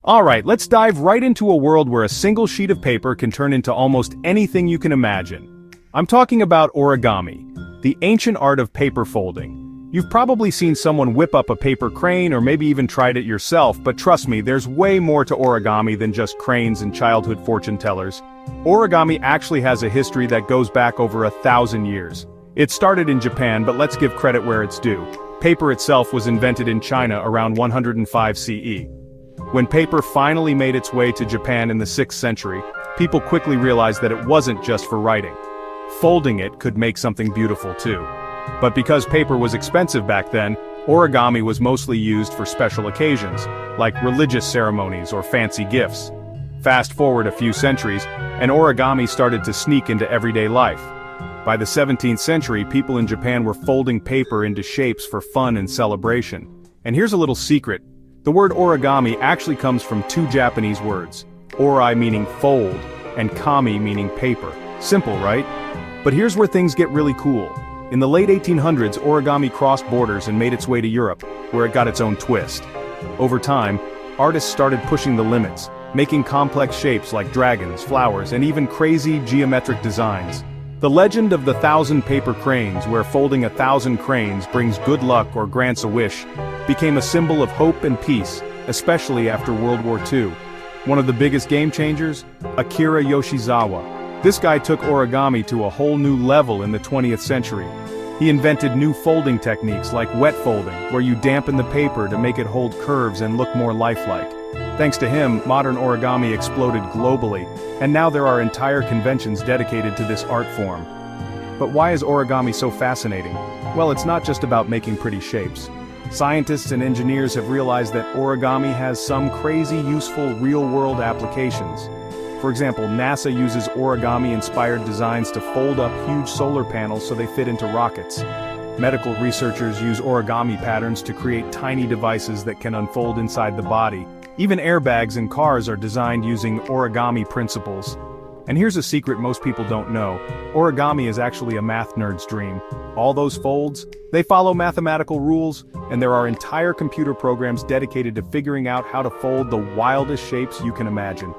Alright, let's dive right into a world where a single sheet of paper can turn into almost anything you can imagine. I'm talking about origami, the ancient art of paper folding. You've probably seen someone whip up a paper crane or maybe even tried it yourself, but trust me, there's way more to origami than just cranes and childhood fortune tellers. Origami actually has a history that goes back over 1,000 years. It started in Japan, but let's give credit where it's due. Paper itself was invented in China around 105 CE. When paper finally made its way to Japan in the 6th century, people quickly realized that it wasn't just for writing. Folding it could make something beautiful too. But because paper was expensive back then, origami was mostly used for special occasions, like religious ceremonies or fancy gifts. Fast forward a few centuries, and origami started to sneak into everyday life. By the 17th century, people in Japan were folding paper into shapes for fun and celebration. And here's a little secret. The word origami actually comes from two Japanese words, ori meaning fold, and kami meaning paper. Simple, right? But here's where things get really cool. In the late 1800s, origami crossed borders and made its way to Europe, where it got its own twist. Over time, artists started pushing the limits, making complex shapes like dragons, flowers, and even crazy geometric designs. The legend of the 1,000 paper cranes, where folding 1,000 cranes brings good luck or grants a wish, became a symbol of hope and peace, especially after World War II. One of the biggest game changers? Akira Yoshizawa. This guy took origami to a whole new level in the 20th century. He invented new folding techniques like wet folding, where you dampen the paper to make it hold curves and look more lifelike. Thanks to him, modern origami exploded globally, and now there are entire conventions dedicated to this art form. But why is origami so fascinating? Well, it's not just about making pretty shapes. Scientists and engineers have realized that origami has some crazy useful real-world applications. For example, NASA uses origami-inspired designs to fold up huge solar panels so they fit into rockets. Medical researchers use origami patterns to create tiny devices that can unfold inside the body. Even airbags in cars are designed using origami principles. And here's a secret most people don't know. Origami is actually a math nerd's dream. All those folds, they follow mathematical rules, and there are entire computer programs dedicated to figuring out how to fold the wildest shapes you can imagine.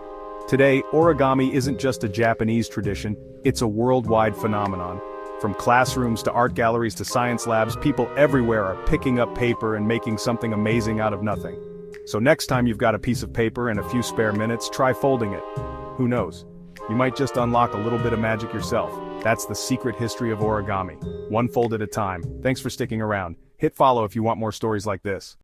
Today, origami isn't just a Japanese tradition, it's a worldwide phenomenon. From classrooms to art galleries to science labs, people everywhere are picking up paper and making something amazing out of nothing. So next time you've got a piece of paper and a few spare minutes, try folding it. Who knows? You might just unlock a little bit of magic yourself. That's the secret history of origami. One fold at a time. Thanks for sticking around. Hit follow if you want more stories like this.